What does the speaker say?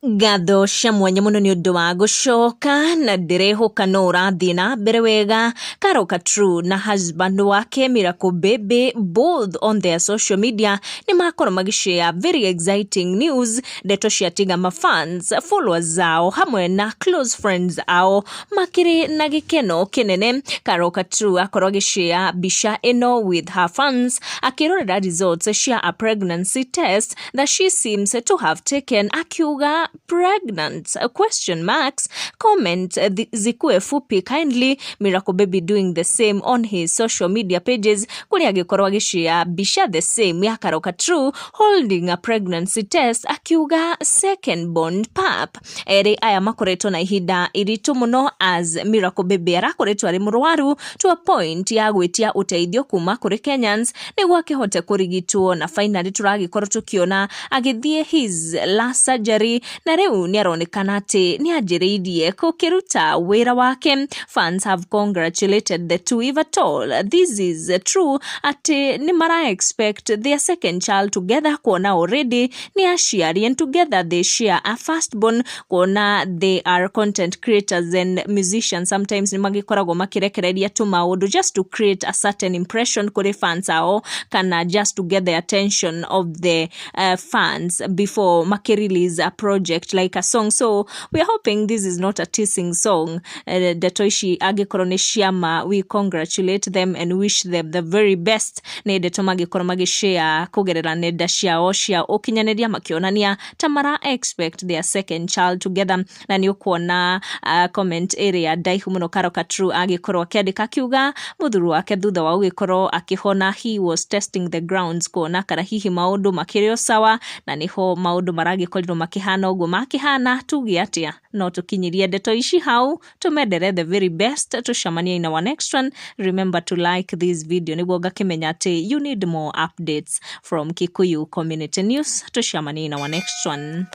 Ngatho cia mwanya muno ni undu wa gucoka na ndirehoka no urathii na mbere wega. Karoka True na husband wake Miracle Baby, both on their social media, ni makorwo magishare very exciting news. Ndeto cia tiga mafans, followers zao hamwe na close friends ao makiri na gikeno kinene. Karoka True akorwo agishare bisha ino with her fans, akirorera results cia a pregnancy test that she seems to have taken, akiuga pregnant, question marks. Comment zikuwe fupi kindly. Miracle Baby doing the same on his social media pages, kuri agikorwo agishare bisha the same ya Karoka True holding a pregnancy test, akiuga second born pap. Eri aya makoretwo na ihinda iritu muno as Miracle Baby arakoretwo ari murwaru to a point ya gwitia uteithio kuma kuri Kenyans niguo akihote kurigitwo, na finally turagikorwo tukiona agithie his last surgery na riu ni aronekana ati ni ajiririe kukiruta wira wake. Fans have congratulated the two if at all this is true, ati ni mara expect their second child together, kuona already ni aciari and together they share a firstborn. Kuona they are content creators and musicians, sometimes ni magikoragwo makirekereria tu maundu just to create a certain impression kuri fans ao, kana just to get the attention of the fans before maki-release a project like a song. So we are hoping this is not a teasing song. Detoishi agikorwo ni ciama, we congratulate them and wish them the very best. Ni deto magikorwo magishare kugerera nenda ciao cia ukinyanĩria makionania tamara expect their second child together. Na ni ukuona comment area ndaihu muno Karoka True agikorwo akiandika akiuga muthuru wake thutha wa gugikorwo akihona, he was testing the grounds kuona kana hihi maundu makirio sawa, na niho maundu maragikorwo makihana uguo makihana, tugi atia no tukinyirie ndeto ici hau, tumendere the very best. Tucemanie in our next one. Remember to like this video niguo ngakimenya ati you need more updates from Kikuyu Community News. Tucemanie in our next one.